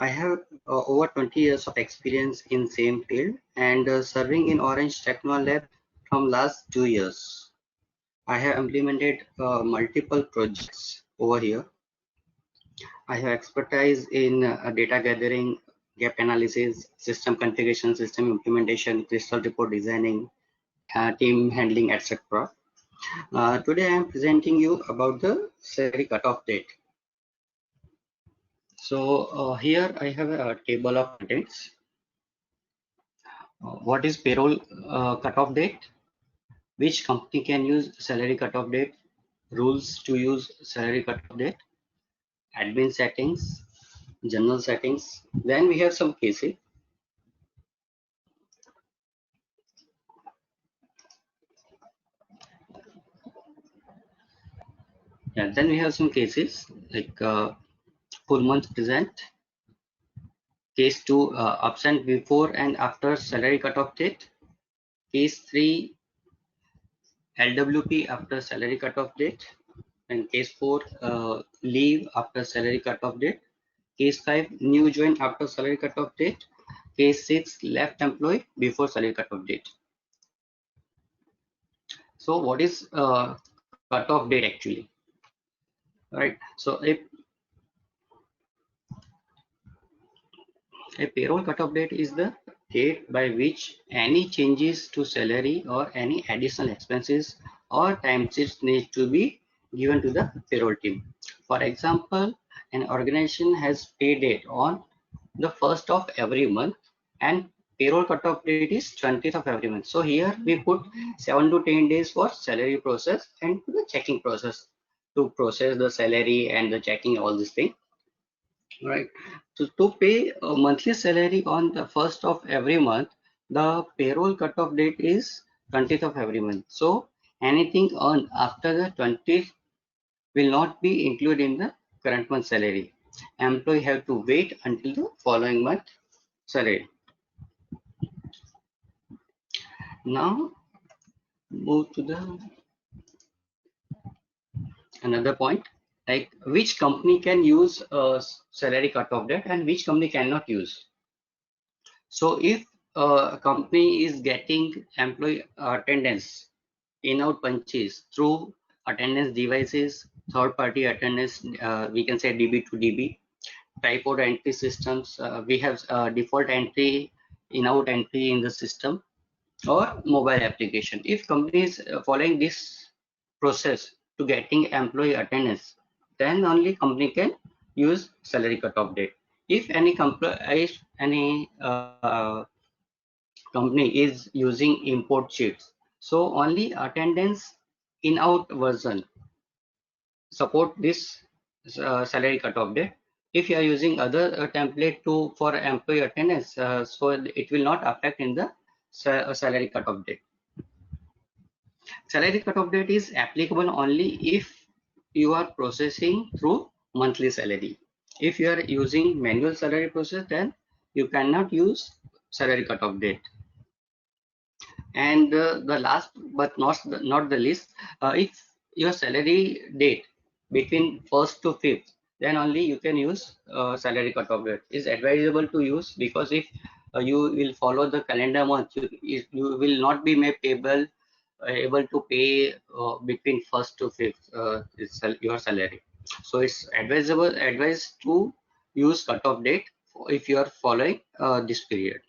I have over 20 years of experience in same field and serving in Orange Techno Lab from last 2 years. I have implemented multiple projects over here. I have expertise in data gathering, gap analysis, system configuration, system implementation, crystal report designing, team handling, etc. Today I am presenting you about the salary cutoff date. So here I have a table of contents. What is payroll cutoff date? Which company can use salary cutoff date? Rules to use salary cutoff date? Admin settings, general settings. Then we have some cases. Yeah, then we have some cases like full month present, case 2 absent before and after salary cutoff date, case 3 LWP after salary cutoff date, and case 4 leave after salary cutoff date, case 5 new join after salary cutoff date, case 6 left employee before salary cutoff date. So what is cutoff date actually? Right. So a payroll cutoff date is the date by which any changes to salary or any additional expenses or timesheets need to be given to the payroll team. For example, an organization has pay date on the first of every month and payroll cutoff date is 20th of every month. So here we put 7 to 10 days for salary process and the checking process to process the salary and the checking all these things. Right. So to pay a monthly salary on the first of every month, the payroll cutoff date is 20th of every month. So anything earned after the 20th will not be included in the current month salary. Employee have to wait until the following month salary. Now move to the another point, like which company can use salary cutoff date and which company cannot use. So if a company is getting employee attendance in-out punches through attendance devices, third-party attendance, we can say DB to DB, typed entry systems, we have default entry, in-out entry in the system, or mobile application. If companies following this process to getting employee attendance, then only company can use salary cutoff date. If any company is using import sheets, so only attendance in-out version support this salary cutoff date. If you are using other template to for employee attendance, so it will not affect in the salary cutoff date. Salary cutoff date is applicable only if you are processing through monthly salary. If you are using manual salary process, then you cannot use salary cutoff date. And the last but not the least, if your salary date between 1st to 5th, then only you can use salary cutoff date. Is advisable to use, because if you will follow the calendar month, you will not be made able to pay between 1st to 5th your salary. So it's advised to use cutoff date if you are following this period.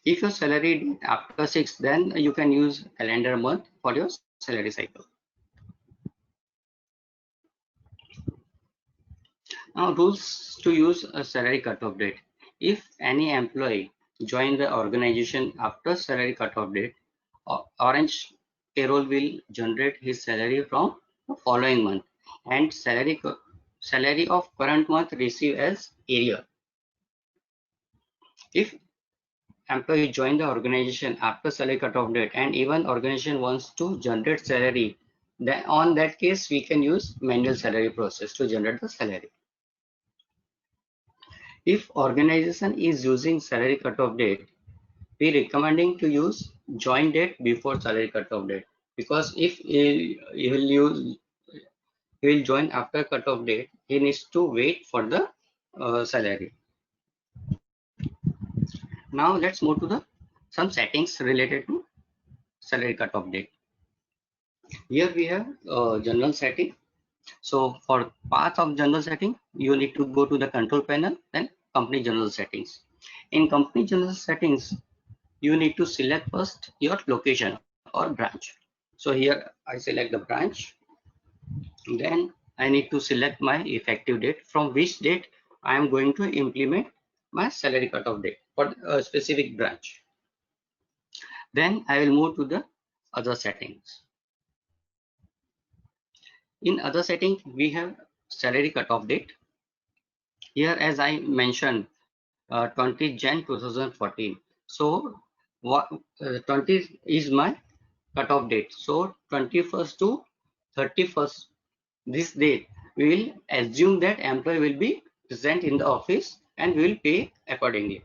If your salary date after 6, then you can use calendar month for your salary cycle. Now, rules to use a salary cutoff date. If any employee join the organization after salary cutoff date, Orange Payroll will generate his salary from the following month, and salary of current month receive as area. If employee join the organization after salary cutoff date and even organization wants to generate salary, then on that case we can use manual salary process to generate the salary. If organization is using salary cutoff date, we recommending to use join date before salary cutoff date, because if he will join after cutoff date, he needs to wait for the salary. Now let's move to the some settings related to salary cutoff date. Here we have general setting. So for path of general setting, you need to go to the control panel, then company general settings. In company general settings, you need to select first your location or branch. So here I select the branch. Then I need to select my effective date, from which date I am going to implement my salary cutoff date for a specific branch. Then I will move to the other settings. In other settings, we have salary cutoff date. Here, as I mentioned, 20 Jan 2014. So what 20 is my cutoff date. So 21st to 31st, this date, we will assume that employee will be present in the office and we will pay accordingly.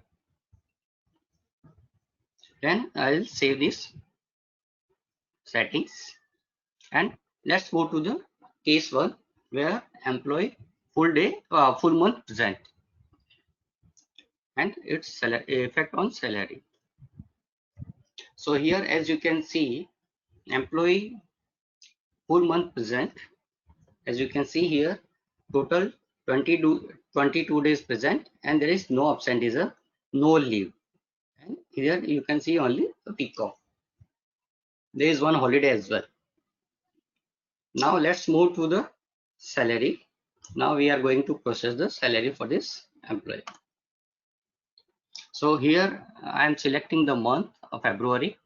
Then I will save this settings, and let's go to the case 1 where employee full month present and its effect on salary. So here, as you can see, employee full month present, as you can see here, total 22 days present, and there is no absenteeism, no leave. And here you can see only a week off. There is one holiday as well. Now let's move to the salary. Now we are going to process the salary for this employee. So here I am selecting the month of February.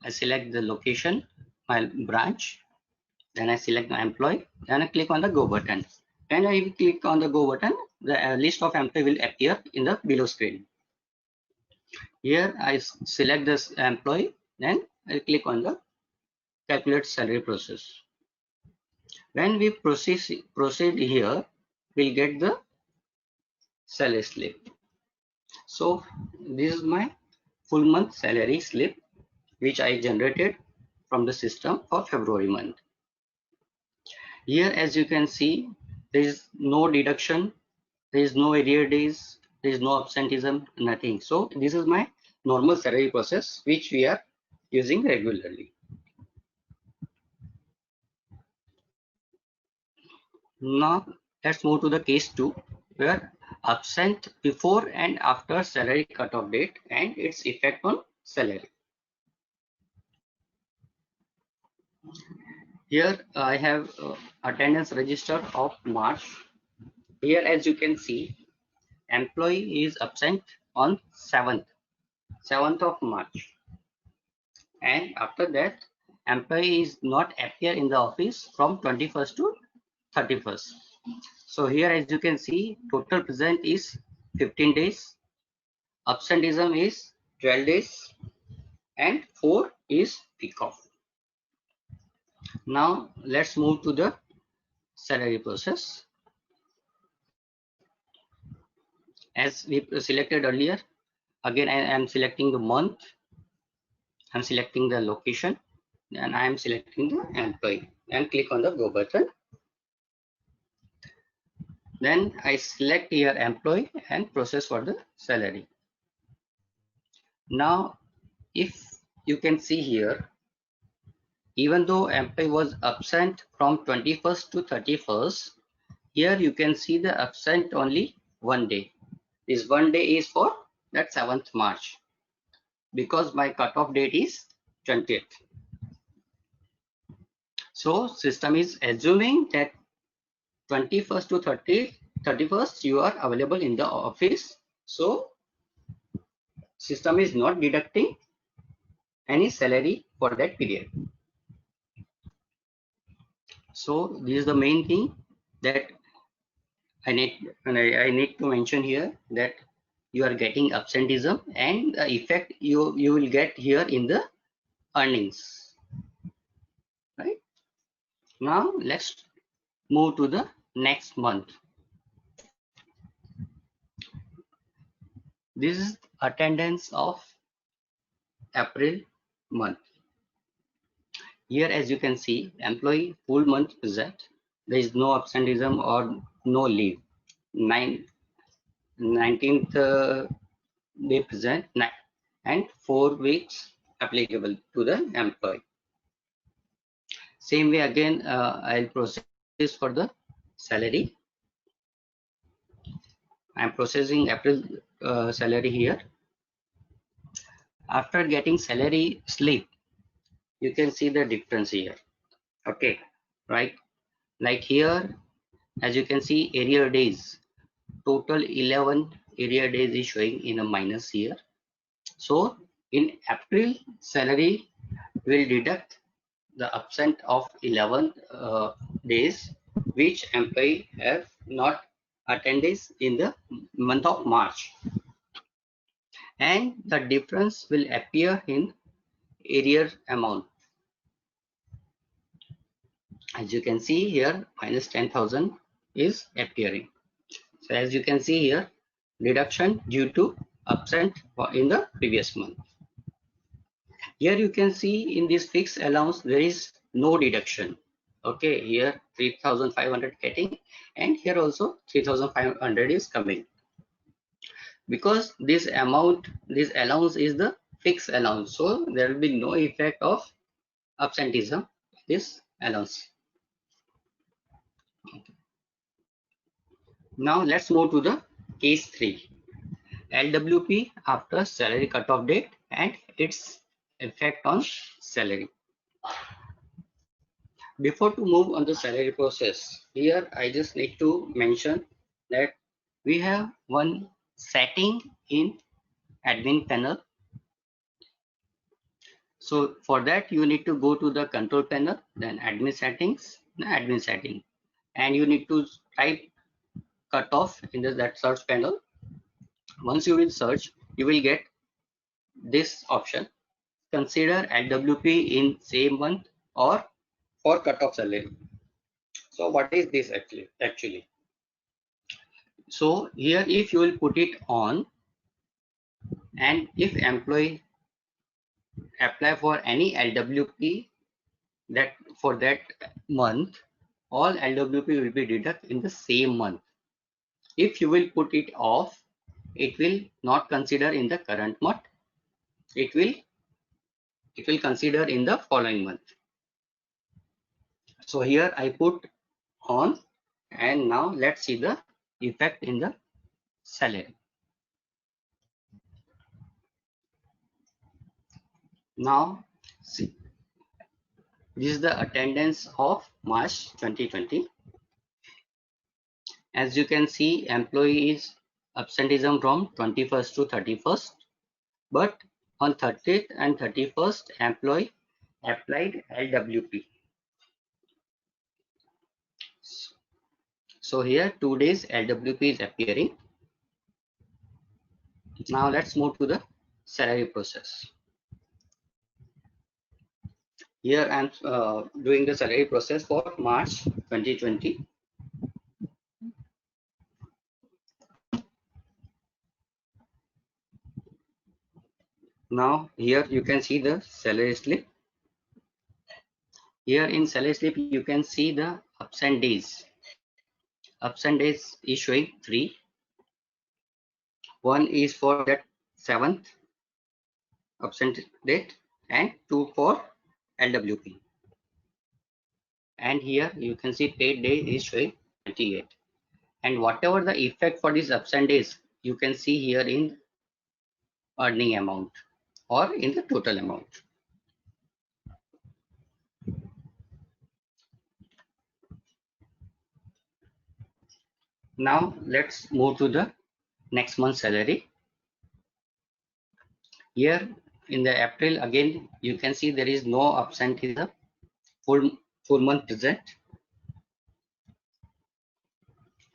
I select the location, my branch. Then I select the employee. Then I click on the go button. When I click on the go button, the list of employee will appear in the below screen. Here I select this employee. Then I click on the calculate salary process. When we proceed here, we'll get the salary slip. So this is my full month salary slip which I generated from the system for February month. Here, as you can see, there is no deduction, there is no arrear days, there is no absenteeism, nothing. So this is my normal salary process which we are using regularly. Now let's move to the case 2 where absent before and after salary cutoff date and its effect on salary. Here I have attendance register of March. Here, as you can see, employee is absent on 7th of March, and after that employee is not appear in the office from 21st to 31st. So here, as you can see, total present is 15 days, absenteeism is 12 days, and 4 is week off. Now let's move to the salary process. As we selected earlier, again I am selecting the month, I'm selecting the location, and I am selecting the employee and click on the go button. Then I select here employee and process for the salary. Now if you can see here, even though employee was absent from 21st to 31st, here you can see the absent only one day. This one day is for that 7th March because my cutoff date is 20th. So system is assuming that 21st to 31st you are available in the office. So system is not deducting any salary for that period. So this is the main thing that I need to mention here, that you are getting absenteeism and the effect you will get here in the earnings. Right? Now let's move to the next month. This is attendance of April month. Here, as you can see, employee full month present. There is no absenteeism or no leave. 9 19th day present, and 4 weeks applicable to the employee. Same way again, I'll process for the salary. I'm processing April salary here. After getting salary slip, you can see the difference here. Okay, right? Like here, as you can see, area days, total 11 area days is showing in a minus here. So in April, salary will deduct the absent of 11 days which employee have not attended in the month of March, and the difference will appear in arrear amount. As you can see here, minus 10,000 is appearing. So as you can see here, deduction due to absent in the previous month. Here you can see in this fixed allowance there is no deduction. Okay, here 3,500 getting, and here also 3,500 is coming, because this amount, this allowance is the fixed allowance, so there will be no effect of absenteeism this allowance. Now let's move to the case 3, LWP after salary cutoff date and its effect on salary. Before to move on the salary process, here I just need to mention that we have one setting in admin panel. So for that you need to go to the control panel, then admin settings, and you need to type cutoff in that search panel. Once you will search, you will get this option, consider LWP in same month or for cutoff salary. So what is this actually? So here if you will put it on, and if employee apply for any LWP that for that month, all LWP will be deducted in the same month. If you will put it off, it will not consider in the current month. It will consider in the following month. So here I put on, and now let's see the effect in the salary. Now see, this is the attendance of March 2020. As you can see, employee is absenteeism from 21st to 31st, but on 30th and 31st, employee applied LWP. So here 2 days LWP is appearing. Now let's move to the salary process. Here I'm doing the salary process for March 2020. Now here you can see the salary slip. Here in salary slip you can see the absent days. Absent days is showing 3. One is for that 7th absent date and 2 for LWP. And here you can see paid day is showing 28. And whatever the effect for these absent days, you can see here in earning amount or in the total amount. Now let's move to the next month's salary. Here in the April, again you can see there is no absenteeism, full month present.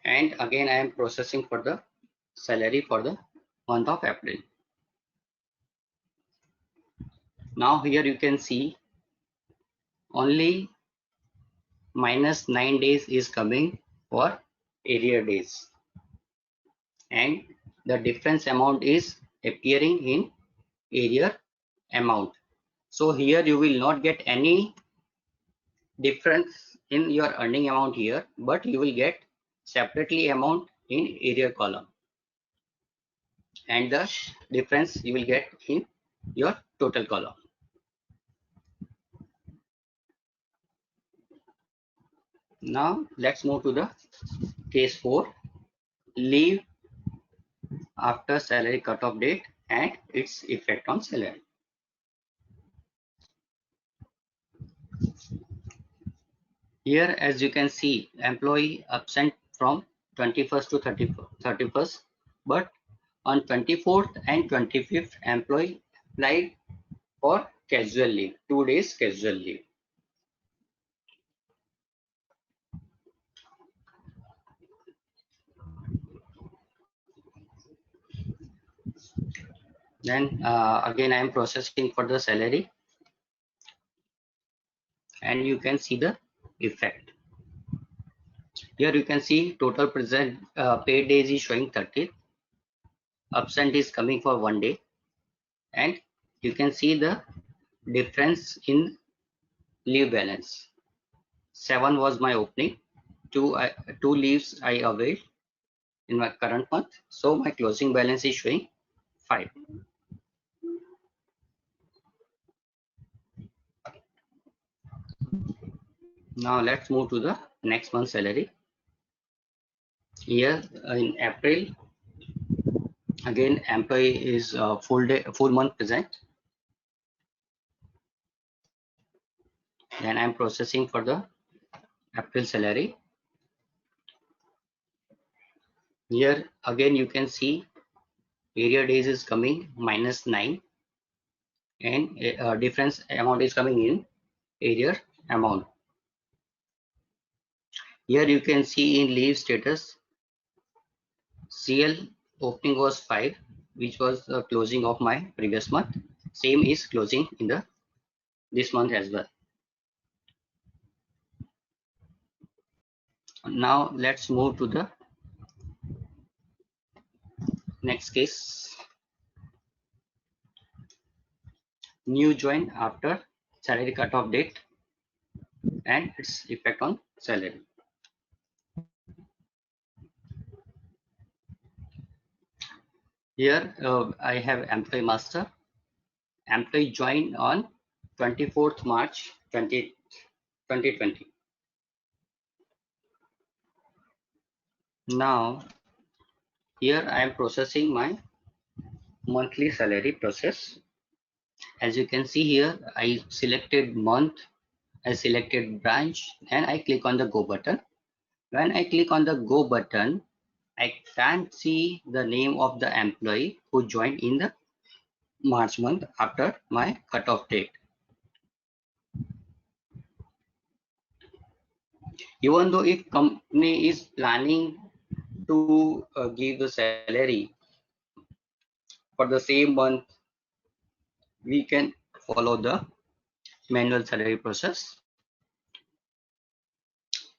And again I am processing for the salary for the month of April. Now here you can see only minus 9 days is coming for arrear days, and the difference amount is appearing in arrear amount. So here you will not get any difference in your earning amount here, but you will get separately amount in arrear column. and the difference you will get in your total column. Now let's move to the case 4, leave after salary cutoff date and its effect on salary. Here, as you can see, employee absent from 21st to 31st, but on 24th and 25th, employee applied for casual leave, 2 days casual leave. Then again, I am processing for the salary, and you can see the effect. Here you can see total present paid days is showing 30, absent is coming for 1 day, and you can see the difference in leave balance. 7 was my opening, 2 leaves I availed in my current month, so my closing balance is showing 5. Now let's move to the next month's salary. Here in April, again employee is full month present. Then I'm processing for the April salary. Here again you can see area days is coming -9, and difference amount is coming in area amount. Here you can see in leave status, CL opening was 5, which was the closing of my previous month. Same is closing in the this month as well. Now let's move to the next case. New join after salary cutoff date and its effect on salary. Here I have employee master. Employee joined on 24th March 2020. Now here I am processing my monthly salary process. As you can see here, I selected month, I selected branch, and I click on the go button. When I click on the go button, I can't see the name of the employee who joined in the March month after my cutoff date. Even though if company is planning to give the salary for the same month, we can follow the manual salary process.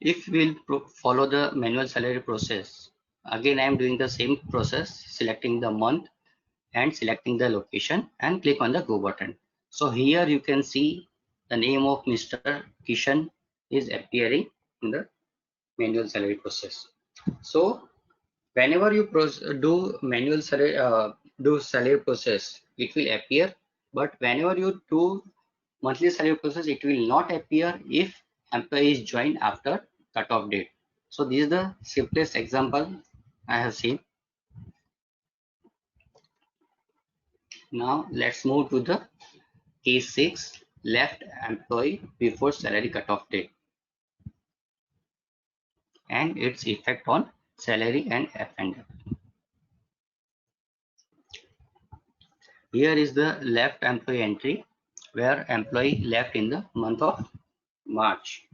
If we'll follow the manual salary process, again I am doing the same process, selecting the month and selecting the location and click on the go button. So here you can see the name of Mr. Kishan is appearing in the manual salary process. So whenever you do manual salary process, it will appear, but whenever you do monthly salary process, it will not appear if employee is joined after cutoff date. So this is the simplest example I have seen. Now let's move to the case 6, left employee before salary cutoff date and its effect on salary and F&F. Here is the left employee entry where employee left in the month of March.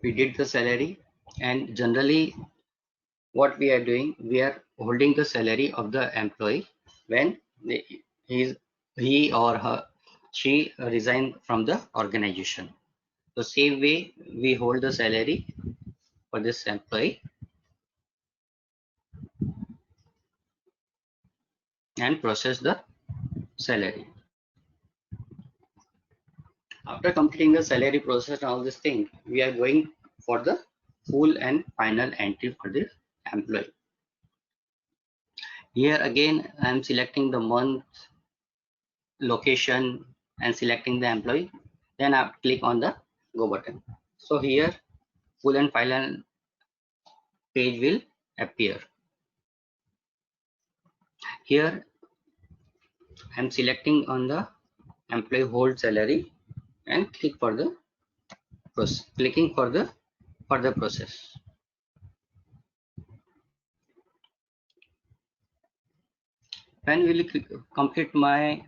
We did the salary, and generally what we are doing, we are holding the salary of the employee when he or she resign from the organization. The same way we hold the salary for this employee and process the salary. After completing the salary process and all this thing, we are going for the full and final entry for the employee. Here again, I am selecting the month, location, and selecting the employee. Then I click on the go button. So here, full and final page will appear. Here, I am selecting on the employee hold salary and click for the process. Clicking for the further process. When will complete my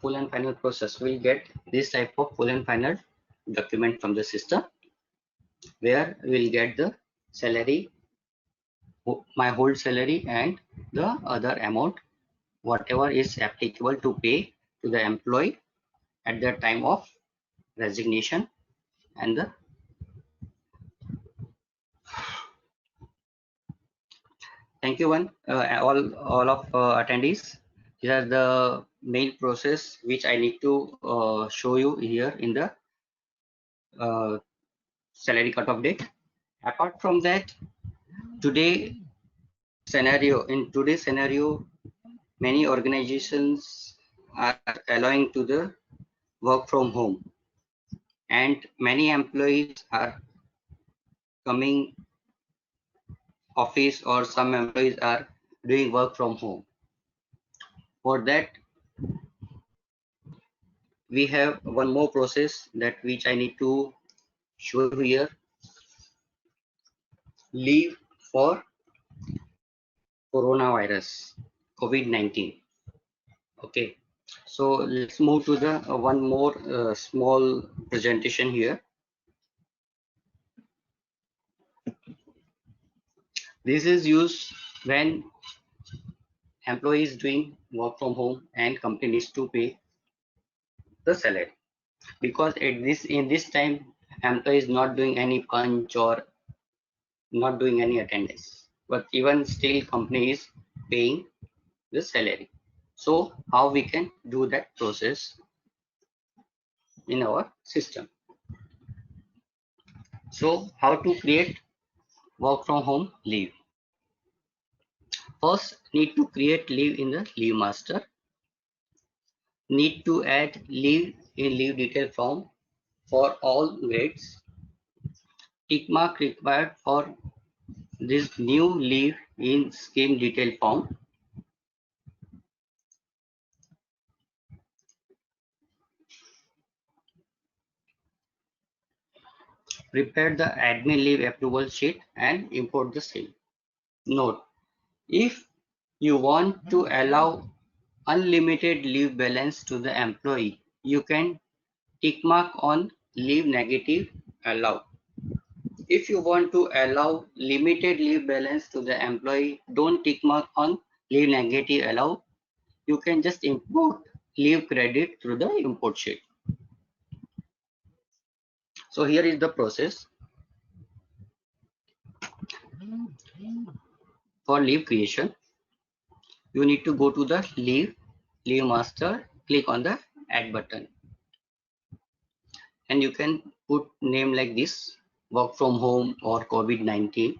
full and final process, we'll get this type of full and final document from the system, where we'll get the salary, my whole salary, and the other amount, whatever is applicable to pay to the employee at the time of resignation. And the thank you all of attendees. These are the main process which I need to show you here in the salary cutoff date. Apart from that, in today's scenario, many organizations are allowing to the work from home, and many employees are coming office, or some employees are doing work from home. For that, we have one more process that which I need to show you here. Leave for coronavirus, COVID-19. Okay, so let's move to the one more small presentation here. This is used when employee is doing work from home and company needs to pay the salary, because in this time employee is not doing any punch or not doing any attendance, but even still company is paying the salary. So how we can do that process in our system? So how to create work from home leave? First, need to create leave in the leave master. Need to add leave in leave detail form for all grades. Tick mark required for this new leave in scheme detail form. Prepare the admin leave approval sheet and import the same. Note, if you want to allow unlimited leave balance to the employee, you can tick mark on leave negative allow. If you want to allow limited leave balance to the employee, don't tick mark on leave negative allow. You can just import leave credit through the import sheet. So here is the process for leave creation. You need to go to the leave master, click on the add button, and you can put name like this, work from home or COVID-19.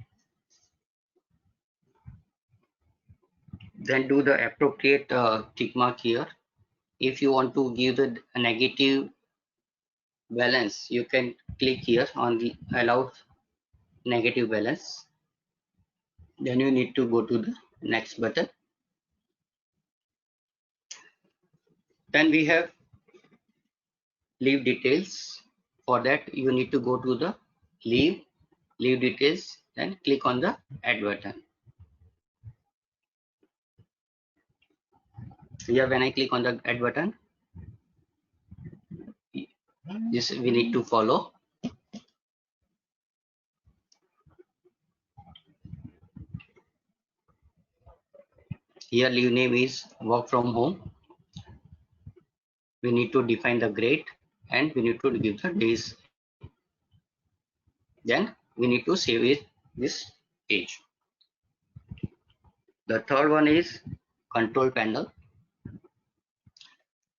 Then do the appropriate tick mark here. If you want to give the negative balance, you can click here on the allow negative balance. Then you need to go to the next button. Then we have leave details. For that, you need to go to the leave details, then click on the add button. Here when I click on the add button, this we need to follow. Here leave name is work from home. We need to define the grade and we need to give the days. Then we need to save it this page. The third one is control panel,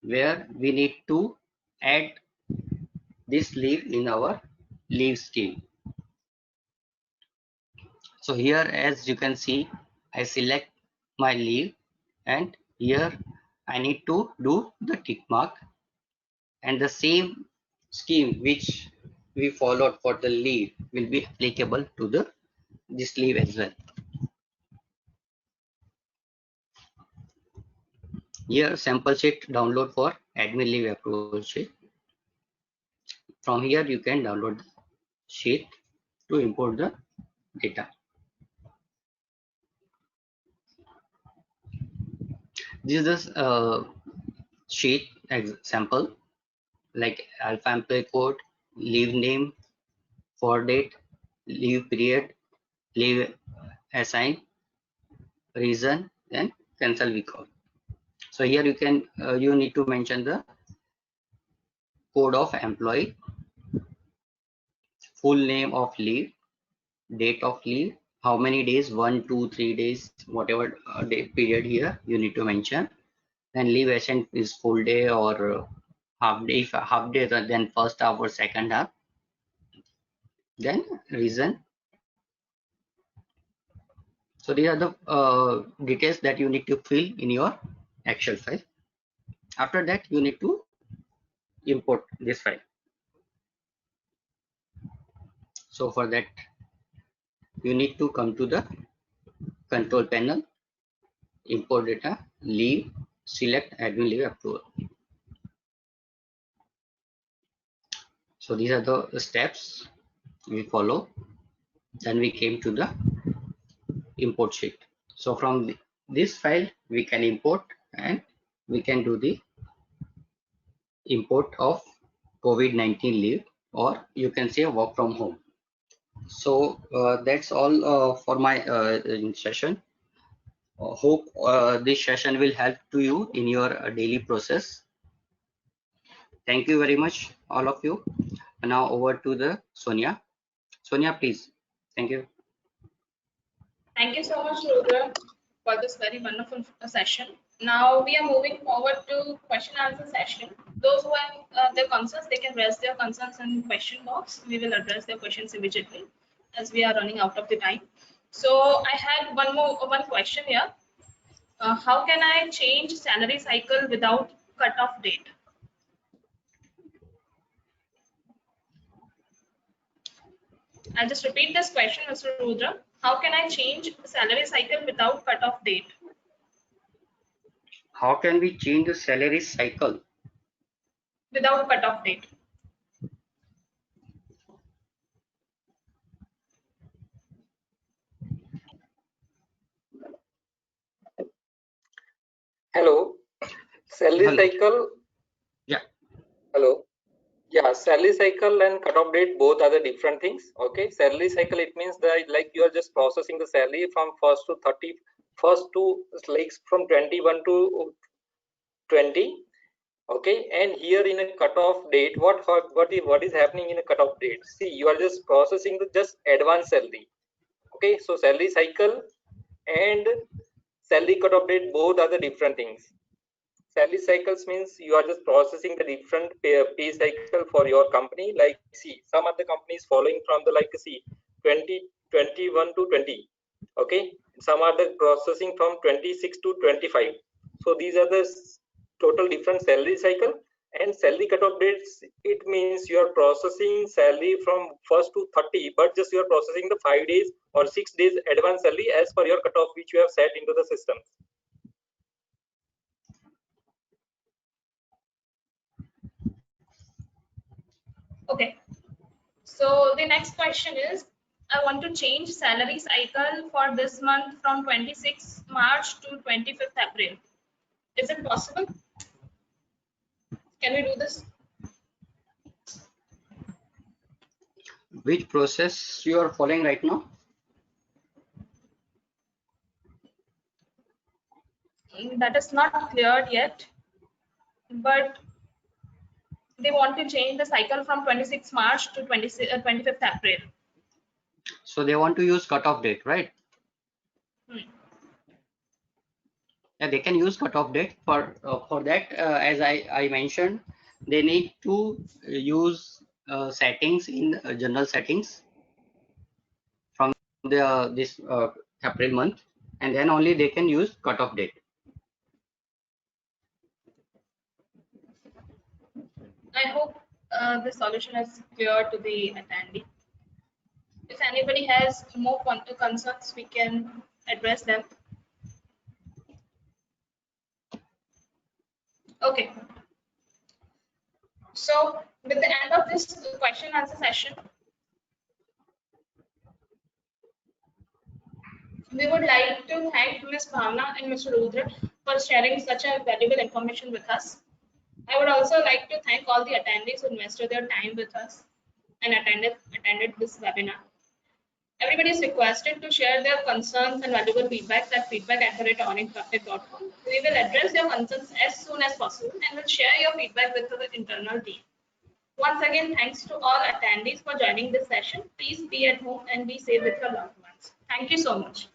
where we need to add this leave in our leave scheme. So here, as you can see, I select my leave, and here I need to do the tick mark, and the same scheme which we followed for the leave will be applicable to the this leave as well. Here sample sheet download for admin leave approval sheet. From here you can download the sheet to import the data. This is a sheet example like alpha employee code, leave name, for date, leave period, leave assign, reason, and cancel week off. So here you can you need to mention the code of employee, full name of leave, date of leave, how many days, 1, 2, 3 days, whatever day period here you need to mention. Then leave assigned is full day or half day. If half day, then first half or second half. Then reason. So these are the details that you need to fill in your Excel file. After that, you need to import this file. So for that, you need to come to the control panel, import data, leave, select admin leave approval. So these are the steps we follow. Then we came to the import sheet. So from this file, we can import, and we can do the import of COVID-19 leave, or you can say work from home. So that's all for my session. Hope this session will help to you in your daily process. Thank you very much, all of you. Now over to the Sonia. Sonia, please. Thank you.
Thank you so much, Rudra, for this very wonderful session. Now we are moving forward to question answer session. Those who have their concerns, they can raise their concerns in question box. We will address their questions immediately as we are running out of the time. So I had one question here. How can I change salary cycle without cutoff date? I'll just repeat this question, Mr. Rudra. How can I change salary cycle without cutoff date?
How can we change the salary cycle
Without cutoff date.
Hello, salary
Hello.
cycle.
Yeah.
Hello. Yeah, salary cycle and cutoff date both are the different things. Okay, salary cycle, it means that like you are just processing the salary from 1st to 30, first to like from 21 to 20. Okay, and here in a cutoff date, what is happening in a cutoff date? See, you are just processing the just advance salary. Okay, so salary cycle and salary cutoff date both are the different things. Salary cycles means you are just processing the different pay cycle for your company. Like, see, some of the companies following from the 21 to 20. Okay, some are the processing from 26 to 25. So these are the total different salary cycle. And salary cutoff dates, it means you are processing salary from 1st to 30, but just you are processing the 5 days or 6 days advance salary as per your cutoff which you have set into the system.
Okay. So the next question is, I want to change salary cycle for this month from 26 March to 25th April. Is it possible? Can we do this?
Which process you are following right now?
That is not cleared yet, but they want to change the cycle from 26 March to 25th April.
So they want to use cutoff date, right? Yeah, they can use cutoff date for that. As I mentioned, they need to use settings in general settings. From this April month, and then only they can use cutoff date.
I hope the solution is clear to the attendee. If anybody has more concerns, we can address them. Okay. So with the end of this question answer session, we would like to thank Ms. Bhavna and Mr. Rudra for sharing such a valuable information with us. I would also like to thank all the attendees who invested their time with us and attended this webinar. Everybody is requested to share their concerns and valuable feedback at feedback@onyxupdate.com. We will address your concerns as soon as possible and will share your feedback with the internal team. Once again, thanks to all attendees for joining this session. Please be at home and be safe with your loved ones. Thank you so much.